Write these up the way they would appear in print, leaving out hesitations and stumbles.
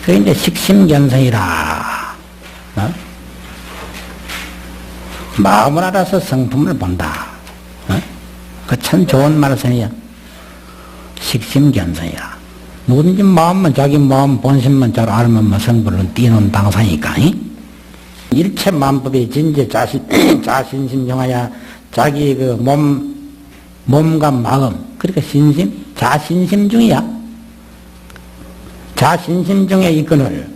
그게 이제 식심견성이라. 어? 마음을 알아서 성품을 본다. 어? 그 참 좋은 말씀이야. 식심견성이라. 누구든지 마음만, 자기 마음 본심만 잘 알면 뭐 성불은 뛰는 당사니까. 일체 만법이 진짜 자신심정하야 자기 그 몸과 마음, 그러니까 신심, 자신심 중이야. 자신심 중에 이건을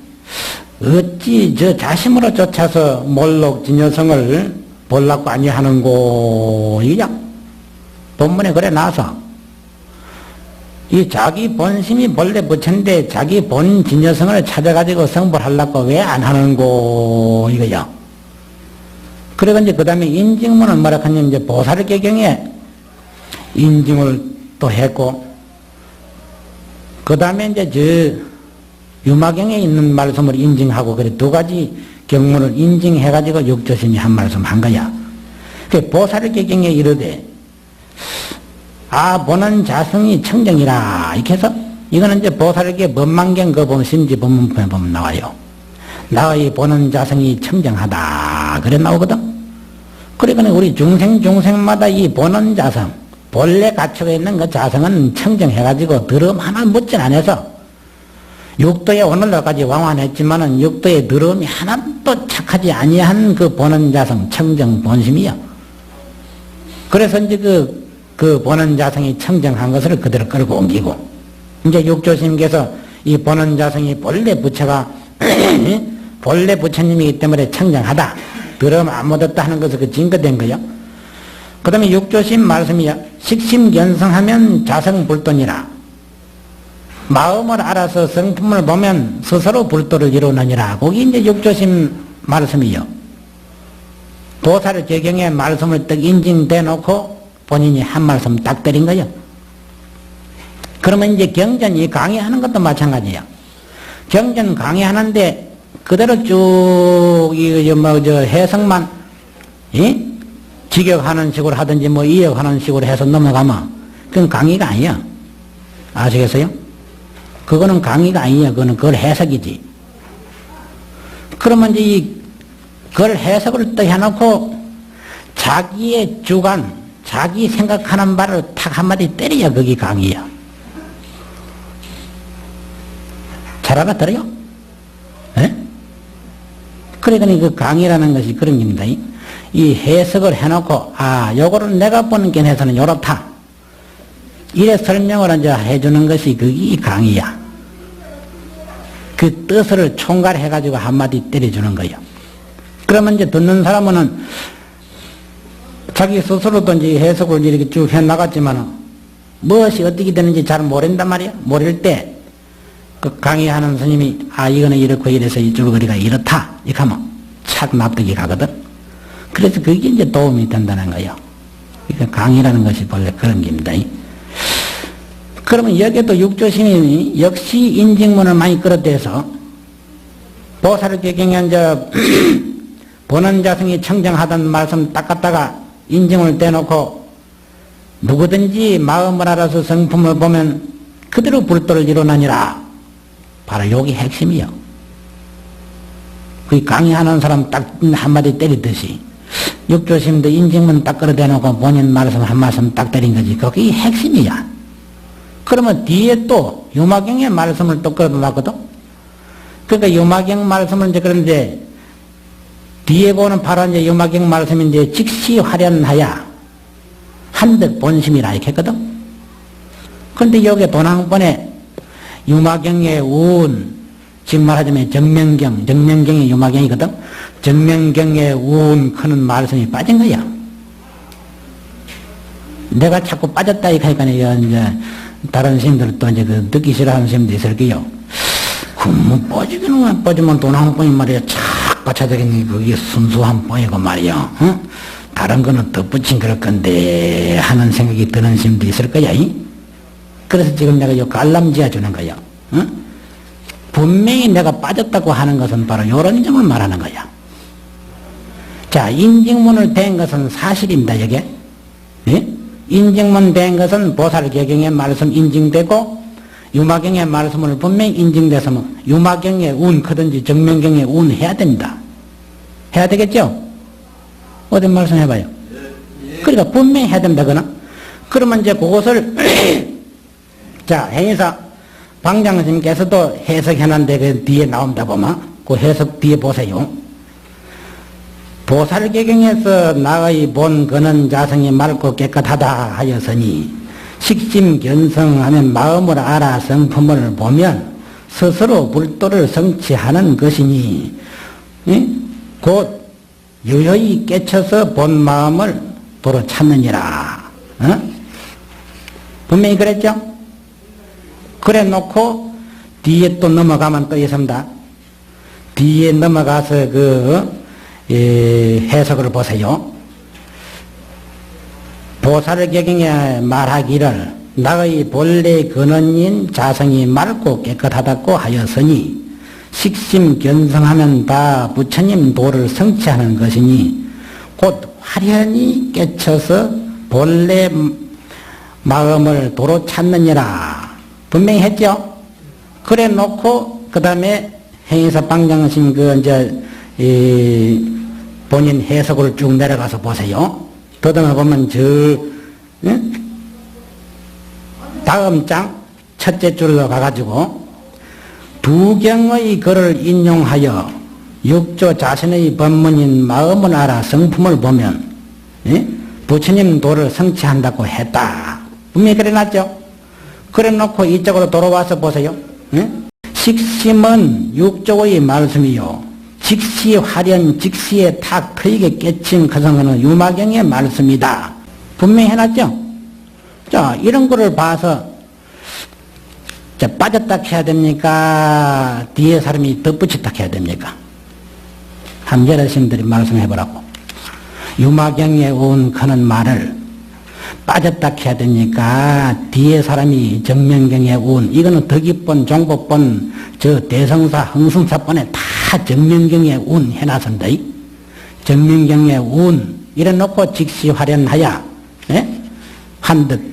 어찌 저 자심으로 쫓아서 몰록 진여성을 볼라고 아니하는고, 이야. 본문에 그래 나서 이 자기 본심이 본래 부처인데 자기 본 진여성을 찾아가지고 성불하려고 왜 안 하는고, 이거야. 그래가 이제 그 다음에 인증문은 뭐라 하냐면 이제 보살계경에 인증을 또 했고, 그 다음에 이제 유마경에 있는 말씀을 인증하고, 그래 두 가지 경문을 인증해가지고 육조심이 한 말씀 한 거야. 그 보살계경에 이르되, 보는 자성이 청정이라. 이렇게 해서, 이거는 이제 보살계 법망경 그 보면 심지 법문편에 보면 나와요. 나의 보는 자성이 청정하다. 그래 나오거든. 그러니까 우리 중생마다 이 보는 자성, 본래 갖추고 있는 그 자성은 청정해가지고 더러움 하나 묻진 않아서 육도에 오늘날까지 왕환했지만은 육도에 더러움이 하나도 착하지 아니한 그 보는 자성, 청정 본심이요. 그래서 이제 그 보는 자성이 청정한 것을 그대로 끌고 옮기고, 이제 육조심께서 이 보는 자성이 본래 부처가 본래 부처님이기 때문에 청정하다, 더러움 안 묻었다 하는 것을 그 증거된 거요. 그 다음에 육조심 말씀이야. 식심견성하면 자성불돈이라. 마음을 알아서 성품을 보면 스스로 불도를 이루느니라. 거기 이제 육조심 말씀이요. 보살계경의 말씀을 딱 인증돼 놓고 본인이 한 말씀 딱 때린 거요. 그러면 이제 경전이 강의하는 것도 마찬가지야. 경전 강의하는데 그대로 쭉 해석만 직역하는 식으로 하든지 뭐 이역하는 식으로 해서 넘어가면 그건 강의가 아니야. 아시겠어요? 그거는 강의가 아니야. 그걸 해석이지. 그러면 이제 그걸 해석을 또 해놓고 자기의 주관, 자기 생각하는 바를 탁 한마디 때려야 그게 강의야. 잘 알아들어요? 예? 그러니까 그 강의라는 것이 그런 겁니다. 이 해석을 해놓고, 요거를 내가 보는 견해서는 요렇다. 이래 설명을 이제 해주는 것이 그게 강의야. 그 뜻을 총괄해가지고 한마디 때려주는 거예요. 그러면 이제 듣는 사람은 자기 스스로도 이제 해석을 이렇게 쭉 해나갔지만은 무엇이 어떻게 되는지 잘 모른단 말이야. 모를 때 그 강의하는 스님이 이거는 이렇고 이래서 이쪽 거리가 이렇다. 이렇게 하면 착 납득이 가거든. 그래서 그게 이제 도움이 된다는 거예요. 그러니까 강의라는 것이 본래 그런 겁니다. 그러면 여기에도 육조스님이 역시 인증문을 많이 끌어대서 보살계경에 이제 보는 자성이 청정하던 말씀 딱 갖다가 인증을 떼놓고 누구든지 마음을 알아서 성품을 보면 그대로 불도를 이루느니라. 바로 여기 핵심이요. 그 강의하는 사람 딱 한마디 때리듯이 육조심도 인증문 딱 끌어대놓고 본인 말씀 한 말씀 딱 때린 거지. 그게 핵심이야. 그러면 뒤에 또 유마경의 말씀을 또 끌어놨거든. 그러니까 유마경 말씀은 이제 그런데 뒤에 보는 바로 이제 유마경 말씀인데 즉시 화련하야 한듯 본심이라 이렇게 했거든. 그런데 여기 도낭본에 유마경의 우운, 지금 말하자면 정명경의 유마경이거든. 정명경의 우운 크는 말씀이 빠진 거야. 내가 자꾸 빠졌다 이러니까 이제 다른 스님들도 이제 그 듣기 싫어하는 스님도 있을 거요. 뭐 빠지기는 빠지면 도낭본이 말이야 착 받쳐들이니 그게 순수한 뽕이고 말이야. 어? 다른 거는 덧붙인 그럴 건데 하는 생각이 드는 스님도 있을 거야. 그래서 지금 내가 요 갈람지어 주는 거야. 어? 분명히 내가 빠졌다고 하는 것은 바로 요런 점을 말하는 거야. 자, 인증문을 댄 것은 사실입니다. 여기에. 예? 인증문 된 것은 보살계경의 말씀 인증되고 유마경의 말씀을 분명히 인증돼서면 유마경의 운 크든지 정명경의 운 해야 됩니다. 해야 되겠죠? 어디 말씀 해봐요. 그러니까 분명히 해야 됩니다. 그러면 이제 그것을 자, 행위사 방장스님께서도 해석해놨는데 그 뒤에 나옵니다 보면 그 해석 뒤에 보세요. 보살개경에서 나의 본 그는 자성이 맑고 깨끗하다 하였으니 식심견성하면 마음을 알아 성품을 보면 스스로 불도를 성취하는 것이니 곧 유효히 깨쳐서 본 마음을 도로 찾느니라. 분명히 그랬죠? 그래 놓고 뒤에 또 넘어가면 또 있습니다. 뒤에 넘어가서 해석을 보세요. 보살개경에 말하기를 나의 본래 근원인 자성이 맑고 깨끗하다고 하였으니 식심견성하면 다 부처님 도를 성취하는 것이니 곧 화련히 깨쳐서 본래 마음을 도로 찾느니라. 분명히 했죠? 그래 놓고 그 다음에 행위사 방장신 본인 해석을 쭉 내려가서 보세요. 더듬어 보면 다음 장 첫째 줄로 가가지고 두 경의 글을 인용하여 육조 자신의 법문인 마음을 알아 성품을 보면 부처님 도를 성취한다고 했다. 분명히 그래 놨죠? 그래 놓고 이쪽으로 돌아와서 보세요. 식심은 육조의 말씀이요 직시 화련 직시의 탁 트이게 깨친 그성은 유마경의 말씀이다. 분명히 해놨죠? 자, 이런 거를 봐서 빠졌다 해야 됩니까? 뒤에 사람이 덧붙였다 해야 됩니까? 한번 여러분들이 말씀해보라고. 유마경에 온 그는 말을 빠졌다 해야 되니까 뒤에 사람이 정명경에 운 이거는 덕이본 종법본 대성사 흥승사본에 다 정명경에 운 해놨습니다. 정명경에 운 이래 놓고 직시 화련하야 한득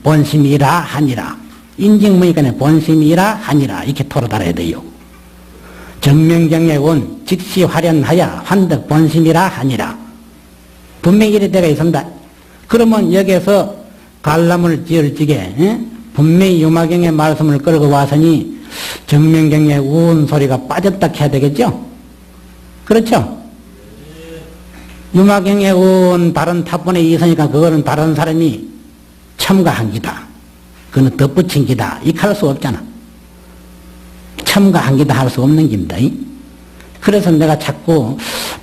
본심이라 하니라. 인증문이니까 본심이라 하니라 이렇게 토로 달아야 돼요. 정명경에 운 직시 화련하야 한득 본심이라 하니라. 분명히 이래 때가 있습니다. 그러면 여기에서 갈람을 지을지게 분명히 유마경의 말씀을 끌고 와서니 정명경의 우운 소리가 빠졌다 해야 되겠죠? 그렇죠? 유마경의 우운 다른 탑본에 있으니까 그거는 다른 사람이 첨가한 기다. 그거는 덧붙인 기다. 이렇게 할 수 없잖아. 첨가한 기다 할 수 없는 겁니다. 그래서 내가 자꾸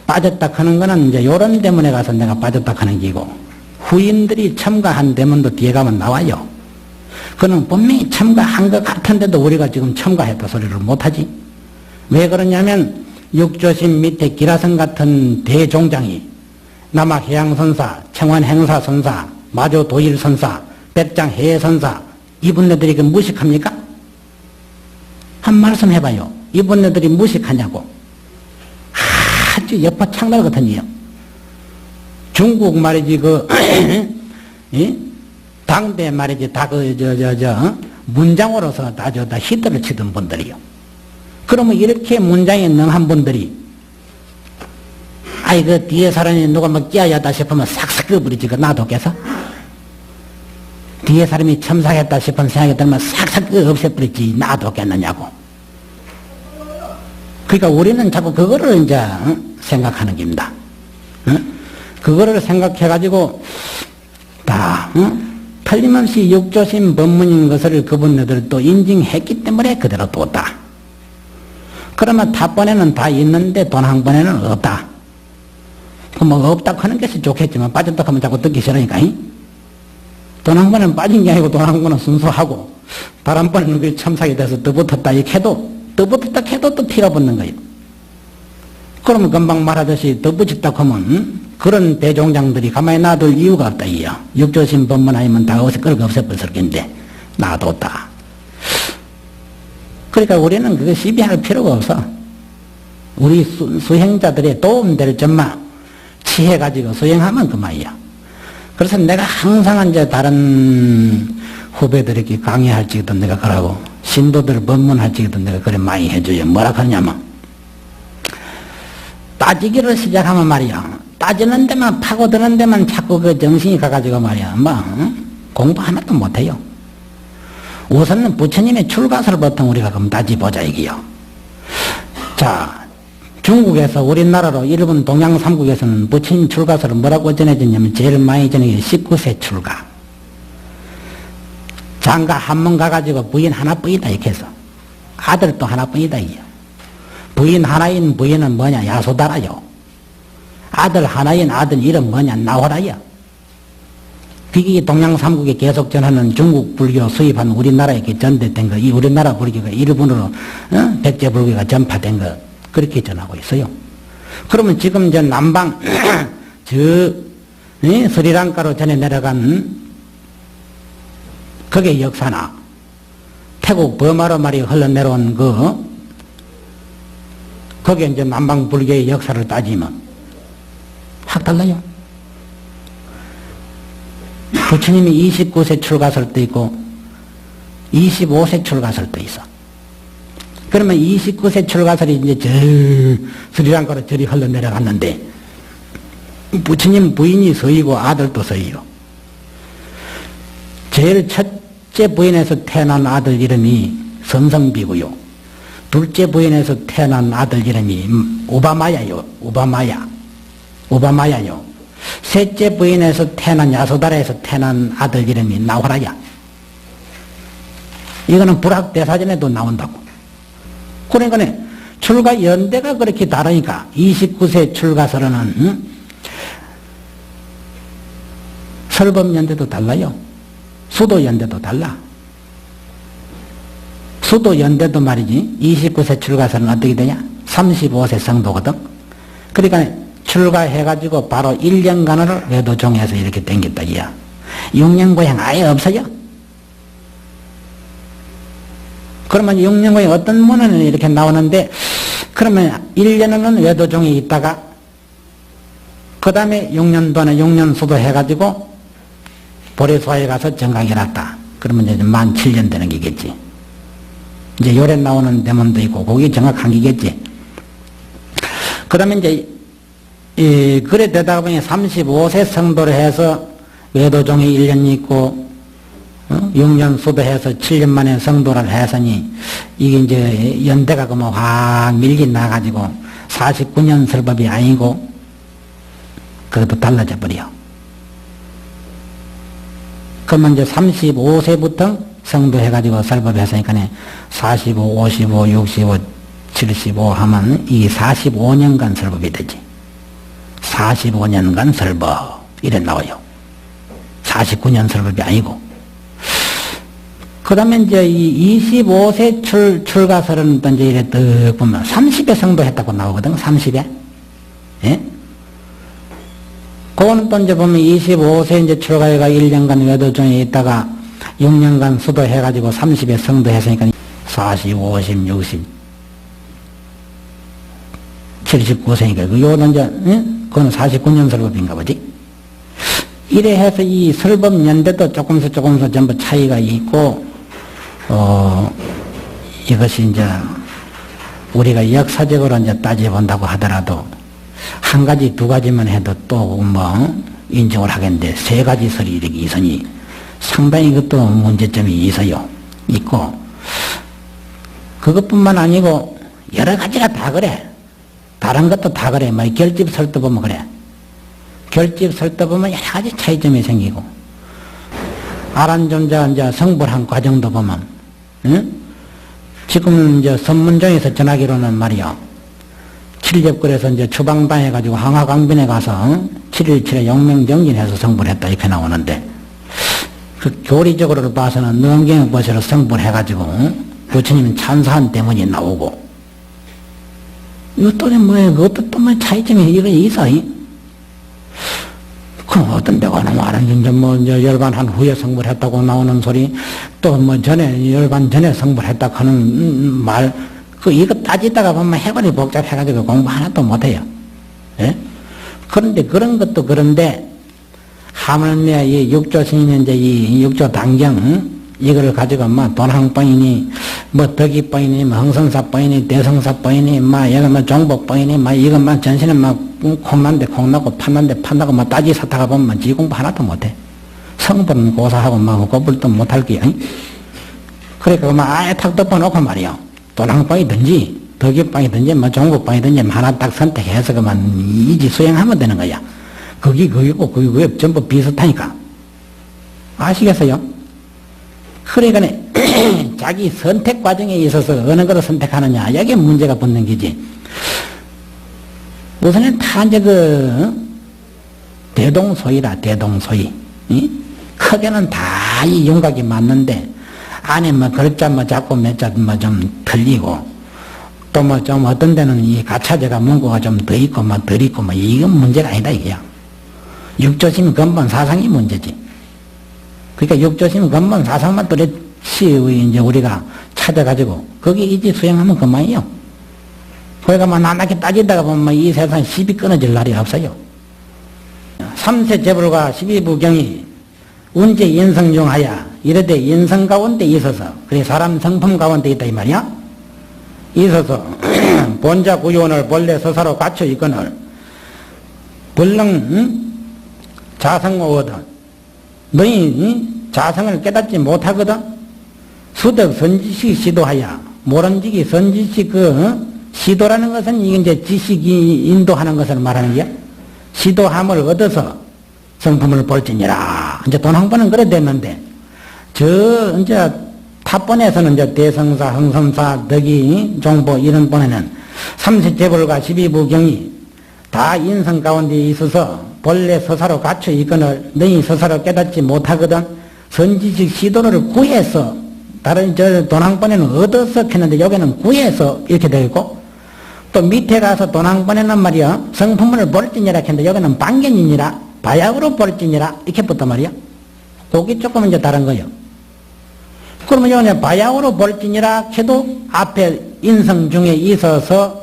빠졌다 하는 거는 이제 요런 대문에 가서 내가 빠졌다 하는 기고 후인들이 첨가한 대문도 뒤에 가면 나와요. 그는 분명히 첨가한 것 같은데도 우리가 지금 첨가했다 소리를 못하지. 왜 그러냐면 육조심 밑에 기라성 같은 대종장이 남아해양선사, 청원행사선사, 마조도일선사, 백장해선사 이분네들이 그 무식합니까? 한 말씀 해봐요. 이분네들이 무식하냐고. 아주 여파창날 같은 이요. 중국 말이지 당대 말이지 다 문장으로서 다 히트를 치던 분들이요. 그러면 이렇게 문장에 능한 분들이 그 뒤에 사람이 누가 막 끼어야다 싶으면 싹싹 끄버리지 놔뒀겠어? 뒤에 사람이 첨삭했다 싶은 생각이 들면 싹싹 없애버리지 놔뒀겠느냐고. 그러니까 우리는 자꾸 그거를 이제 생각하는 겁니다. 그거를 생각해가지고 다 틀림없이 육조심 법문인 것을 그분들 또 인증했기 때문에 그대로 뒀다. 그러면 탑번에는 다 있는데 돈 한 번에는 없다. 뭐 없다고 하는 것이 좋겠지만 빠졌다 하면 자꾸 듣기 싫으니까. 돈 한 번은 빠진 게 아니고 돈 한 번은 순수하고 다른 번은 그 첨삭이 돼서 떠붙었다 이렇게 해도 떠붙었다 해도 또 티가 붙는 거예요. 그러면 금방 말하듯이 떠붙였다 하면 그런 대종장들이 가만히 놔둘 이유가 없다 이요. 육조심 법문 아니면 다 끌고 없애버렸을 텐데 놔뒀다. 그러니까 우리는 그거 시비할 필요가 없어. 우리 수행자들의 도움될 점만 취해가지고 수행하면 그만이야. 그래서 내가 항상 이제 다른 후배들에게 강의할 적에도 내가 그러고, 신도들 법문할 적에도 내가 그래 많이 해줘요. 뭐라 그러냐면, 따지기를 시작하면 말이야. 따지는 데만, 파고드는 데만 자꾸 그 정신이 가가지고 말이야. 공부 하나도 못해요. 우선은 부처님의 출가설을 보통 우리가 그럼 따지보자, 이게요. 자, 중국에서 우리나라로 일본 동양 3국에서는 부처님 출가설을 뭐라고 전해졌냐면 제일 많이 전해진 19세 출가. 장가 한 번 가가지고 부인 하나뿐이다 이렇게 해서 아들도 하나뿐이다 이게. 부인 하나인 부인은 뭐냐? 야소다라요. 아들 하나인 아들 이름 뭐냐? 나호라요. 그게 동양 3국에 계속 전하는 중국 불교 수입한 우리나라에 전대된 거, 이 우리나라 불교가 일본으로 백제 불교가 전파된 거 그렇게 전하고 있어요. 그러면 지금 저 남방 스리랑카로 전해 내려간 그게 역사나 태국 버마로 말이 흘러내려온 거기에 이제 남방 불교의 역사를 따지면 확 달라요. 부처님이 29세 출가설도 있고 25세 출가설도 있어. 그러면 29세 출가설이 이제 스리랑카로 저리 흘러내려갔는데 부처님 부인이 서이고 아들도 서이요. 제일 첫째 부인에서 태어난 아들 이름이 선성비고요. 둘째 부인에서 태어난 아들 이름이 오바마야요. 오바마야요. 셋째 부인에서 태어난 야소다라에서 태어난 아들 이름이 나호라야. 이거는 불학대사전에도 나온다고. 그러니까 출가 연대가 그렇게 다르니까 29세 출가설은 설법연대도 달라요. 수도연대도 달라. 수도연대도 말이지 29세 출가설은 어떻게 되냐? 35세 성도거든. 그러니까 출가해가지고 바로 1년간을 외도종에서 이렇게 댕겼다 이야. 6년 고향 아예 없어요. 그러면 6년 고향 어떤 문헌은 이렇게 나오는데 그러면 1년은 외도종에 있다가 그 다음에 6년 동안에 6년 수도해가지고 보리소에 가서 정각이 났다. 그러면 이제 만 7년 되는 게겠지. 이제 요래 나오는 대문도 있고 그게 정확한 게겠지. 그 다음에 이제 그래 되다 보니 35세 성도를 해서 외도종이 1년 있고 6년 수도해서 7년 만에 성도를 해서니 이게 이제 연대가 그뭐 확 밀기 나가지고 49년 설법이 아니고 그것도 달라져 버려. 그러면 이제 35세부터 성도해가지고 설법했으니까 45, 55, 65, 75 하면 이 45년간 설법이 되지. 45년간 설법 이래 나와요. 49년 설법이 아니고. 그 다음에 이제 이 25세 출가설은 또 이제 이래 딱 보면 30에 성도했다고 나오거든. 30에. 예? 그거는 또 이제 보면 25세 이제 출가해가 1년간 외도종에 있다가 6년간 수도해가지고 30에 성도했으니까 40, 50, 60, 79세니까 요거는 이제 그거는 49년 설법인가 보지. 이래 해서 이 설법 연대도 조금씩 전부 차이가 있고 이것이 이제 우리가 역사적으로 이제 따져본다고 하더라도 한 가지 두 가지만 해도 또 뭐 인정을 하겠는데 세 가지 설이 이렇게 있으니 상당히 그것도 문제점이 있고 그것뿐만 아니고 여러 가지가 다 그래. 다른 것도 다 그래. 뭐 결집 설도 보면 그래. 결집 설도 보면 여러 가지 차이점이 생기고 아란존자 이제 성불한 과정도 보면 지금 이제 선문종에서 전하기로는 말이야. 7접글에서 이제 추방당해가지고 항화강변에 가서 7.17에 용명정진해서 성불했다 이렇게 나오는데 그 교리적으로 봐서는 능경의 것으로 성불해가지고 부처님 찬사한 때문에 나오고 이거 또 뭐예요? 그것도 또 뭐 차이점이 이거 있어. 그럼 어떤 데가 말하는 이제 뭐 열반한 후에 성불했다고 나오는 소리 또 뭐 전에 열반 전에 성불했다 하는 말 이거 따지다가 보면 해관이 복잡해가지고 공부 하나도 못해요. 예? 그런데 그런 것도 그런데 하물며 이 육조스님이 이제 이 육조 당경, 이거를 가지고 돈항뽕이니, 덕이뽕이니, 흥선사뽕이니, 대성사뽕이니, 여기 종복뽕이니, 이거 전신에 콩난데 콩나고, 판난데 판나고, 따지사타가 보면 지 공부 하나도 못해. 성분은 고사하고, 공부도 못할 게야. 그러니까, 아예 탁 덮어놓고 말이요. 돈항뽕이든지, 덕이뽕이든지, 종복뽕이든지, 하나 딱 선택해서 이지 수행하면 되는 거야. 거기고, 거기 전부 비슷하니까. 아시겠어요? 그러니까 자기 선택 과정에 있어서 어느 것을 선택하느냐, 여기에 문제가 붙는 거지. 우선은 다 이제 대동소이라, 대동소이. 크게는 다 이 윤곽이 맞는데, 안에 글자 자꾸 몇 자 좀 틀리고, 또 좀 어떤 데는 이 가차제가 문구가 좀 더 있고, 덜 있고, 이건 문제가 아니다, 이게야. 육조심 근본 사상이 문제지. 그러니까 육조심 근본 사상만 또렷이 이제 우리가 찾아가지고 거기 이지 수행하면 그만이요. 그러니까 나나게 따지다가 보면 이 세상 시비 끊어질 날이 없어요. 3세 재불과 12부경이 운제 인성 중 하야 이르되 인성 가운데 있어서, 그래 사람 성품 가운데 있다 이 말이야. 있어서 본자 구요원을 본래 서사로 갖춰 있거늘 불능 자성오거든. 너희 자성을 깨닫지 못하거든. 수덕 선지식 시도하야. 모른지기 선지식 시도라는 것은 이게 이제 지식이 인도하는 것을 말하는 거야. 시도함을 얻어서 성품을 볼지니라. 이제 돈항번은 그래 됐는데, 이제 탑번에서는 이제 대성사, 흥선사, 덕이, 종보 이런 번에는 삼세재불과 12부경이 다 인성 가운데 있어서 본래 서사로 갇혀 있거늘 너희 서사로 깨닫지 못하거든. 선지식 시도를 구해서, 다른 돈항번에는 얻어서 했는데 여기는 구해서 이렇게 되겠고, 또 밑에 가서 돈항번에는 말이야 성품을 볼지니라 했는데 여기는 반견이니라, 바약으로 볼지니라 이렇게 붙단 말이야. 그게 조금 이제 다른 거예요. 그러면 여기는 바약으로 볼지니라 해도 앞에 인성 중에 있어서,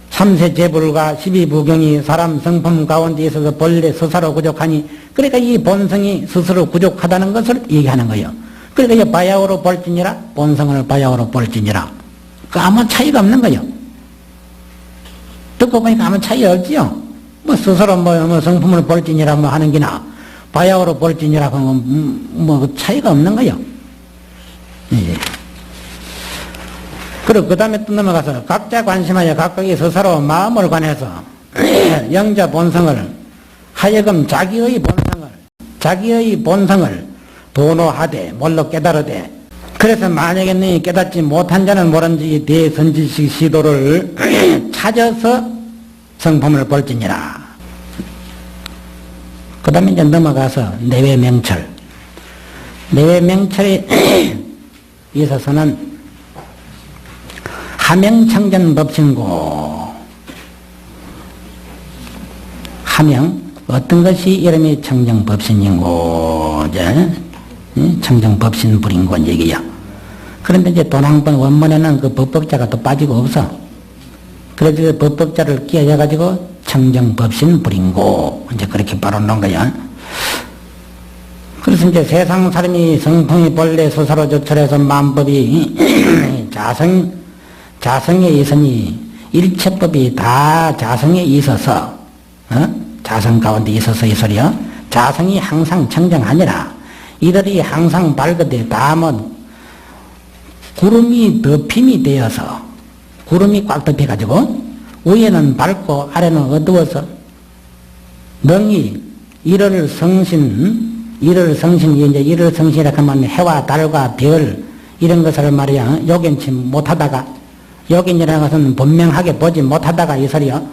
삼세재불과 12부경이 사람 성품 가운데 있어서 본래 스스로 부족하니, 그러니까 이 본성이 스스로 부족하다는 것을 얘기하는 거예요. 그러니까 이 바야흐로 볼지니라, 본성을 바야흐로 볼지니라. 아무 차이가 없는 거예요. 듣고 보니까 아무 차이 없지요. 스스로 성품을 볼지니라 하는 기나, 바야흐로 볼지니라 하면 차이가 없는 거예요. 예. 그리고 그 다음에 또 넘어가서 각자 관심하여 각각의 스스로 마음을 관해서 영자 본성을 하여금 자기의 본성을 도노하되 몰로 깨달으되, 그래서 만약에 너희 깨닫지 못한 자는 모른지 대선지식 시도를 찾아서 성품을 볼지니라. 그 다음에 이제 넘어가서 내외명철. 내외명철에 있어서는 하명청전법신고. 하명, 어떤 것이 이름이 청정법신인고, 청정법신불인고 얘기야. 그런데 이제 돈항번 원문에는 그 법법자가 또 빠지고 없어. 그래서 그 법법자를 끼워가지고 청정법신불인고 이제 그렇게 바로 놓은 거야. 그래서 이제 세상 사람이 성품이 본래 소사로 조철해서 만법이 자성에 있으니 일체법이 다 자성에 있어서, 자성 가운데 있어서 이 소리요. 자성이 항상 청정하니라. 이들이 항상 밝거든. 다 구름이 덮임이 되어서, 구름이 꽉 덮여가지고 위에는 밝고 아래는 어두워서 능히 일을 성신이라 하면 해와 달과 별 이런 것을 말이야 요견치 못하다가, 요견이라는 것은 분명하게 보지 못하다가 이 소리요.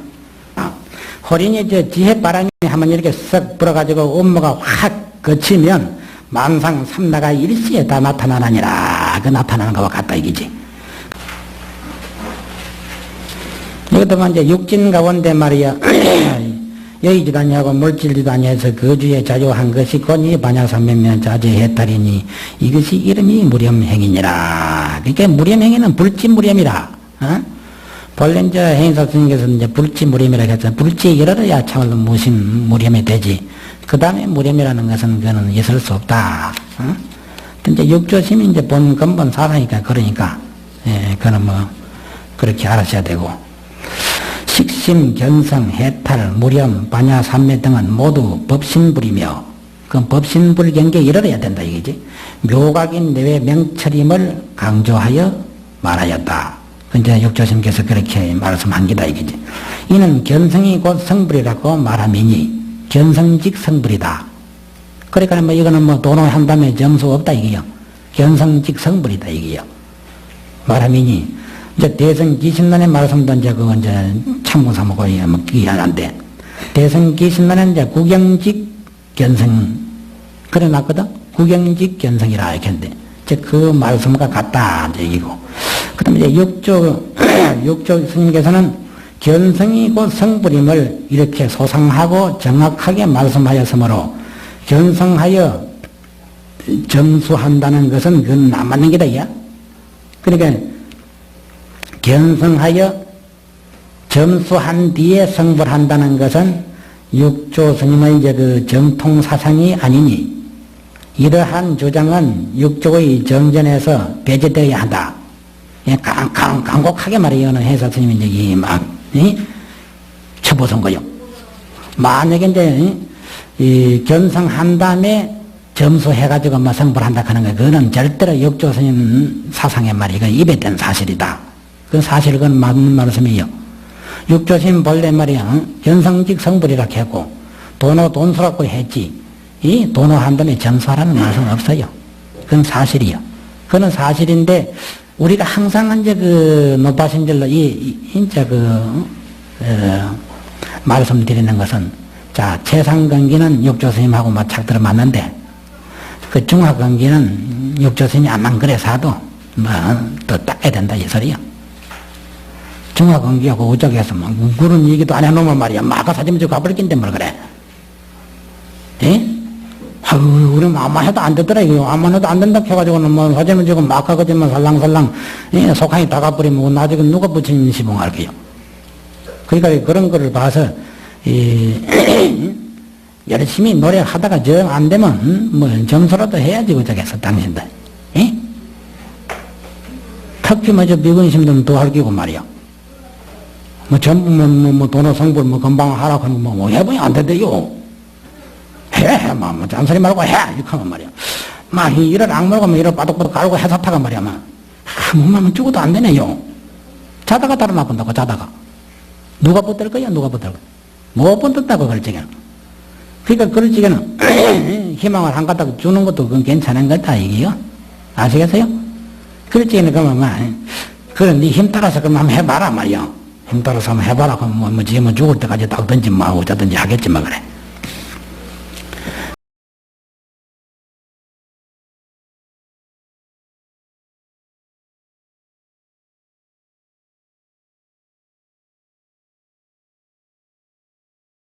호린이 지혜바람이 하면 이렇게 썩 불어가지고 음모가 확 거치면 만상 삼나가 일시에 다 나타나느니라. 그 나타나는 것과 같다 이기지. 이것도 이제 육진 가운데 말이야 여의지도 아니하고 물질지도 아니해서 거주에 자주한 것이 곧이 반야삼면면 자제해탈이니 이것이 이름이 무렴행이니라. 그러니까 무렴행위는 불진무렴이라. 본래 이제 행사 스님께서 이제 불지무렴이라고 해서 불지에 이르러야 참을로 무심무렴이 되지. 그 다음에 무렴이라는 것은 그거는 있을 수 없다. 이제 육조심이 이제 본 근본 사상이니까 그러니까, 예, 그거는 뭐, 그렇게 알아셔야 되고. 식심, 견성, 해탈, 무렴, 반야, 삼매 등은 모두 법신불이며, 그 법신불 경계에 이르러야 된다, 이거지. 묘각인 내외 명철임을 강조하여 말하였다. 이제 육조심께서 그렇게 말씀한 게다, 이거지. 이는 견성이 곧 성불이라고 말함이니, 견성직 성불이다. 그러니까 뭐 이거는 뭐 도노한 다음에 점수 없다, 이게요. 견성직 성불이다, 이게요. 말함이니, 이제 대성기신론의 말씀도 이제 그거 이제 참고사무고 뭐 기한한데, 대성기신론은 이제 구경직 견성, 그래 놨거든? 구경직 견성이라 이렇게 했는데, 이제 그 말씀과 같다, 이제 이거. 그 다음에 이제 육조 스님께서는 견성이 곧 성불임을 이렇게 소상하고 정확하게 말씀하였으므로, 견성하여 점수한다는 것은 그건 안 맞는 게다, 이야. 그러니까, 견성하여 점수한 뒤에 성불한다는 것은 육조 스님의 이제 그 정통 사상이 아니니, 이러한 주장은 육조의 정전에서 배제되어야 한다. 예, 강곡하게 말해요는 해사 스님이 이제 쳐보선 거요. 만약에 이제, 이 견성한 다음에 점수해가지고 뭐 성불한다 하는 거, 그거는 절대로 육조 스님 사상의 말이, 그 입에 댄 사실이다. 그 사실 그건 맞는 말씀이에요. 육조 스님 본래 말이야, 견성직 성불이라 했고, 돈수라고 했지, 이 도노한 다음에 점수하라는 말씀은 없어요. 그건 사실이요. 그건 사실인데, 우리가 항상 이제 그 높아신 절로 이제 말씀드리는 것은, 자, 최상근기는 육조 스님하고 맞착 들어맞는데, 그 중하근기는 육조 스님이 안만 그래 사도, 뭐, 더 닦아야 된다, 이 소리요. 중하근기하고 우쪽에서 뭐, 그런 얘기도 안 해놓으면 말이야. 마가 사지면 저 가버릴 낀데 뭘 그래. 예? 아유, 우리 아무 해도 안 되더라, 이거. 아무 해도 안 된다 해가지고는 뭐, 사지면 지금 막 가거지만 살랑살랑, 예, 속항이 다 가버리면 나중에 누가 붙인 시봉할게요. 그러니까 그런 거를 봐서, 열심히 노력하다가 정 안 되면, 뭐, 점수라도 해야지, 그저께서, 당신들. 예? 특히 뭐, 저 비근심들은 더 할기고 말이야. 뭐, 전부 뭐, 도노 성불 뭐, 금방 하라고 하면 뭐, 해보니 안 된대요. 해, 뭐, 잔소리 말고 해! 이렇게 하면 말이야. 막, 이를 악물고, 뭐, 이를 바둑바둑 가르고 해서 타가 말이야, 막. 몸만 죽어도 안 되네요. 자다가 달아나본다고, 자다가. 누가 붙들 거야, 누가 붙들 거야. 못 붙었다고, 그럴 적에는. 그러니까, 그럴 적에는, 희망을 한 가닥 주는 것도 그건 괜찮은 거다, 이게요. 아시겠어요? 그럴 적에는, 그러면, 막, 그래, 네 힘 따라서 그럼 한번 해봐라, 말이야. 힘 따라서 한번 해봐라. 그럼 뭐, 지금 죽을 때까지 닦든지, 뭐, 어쩌든지 하겠지, 뭐, 그래.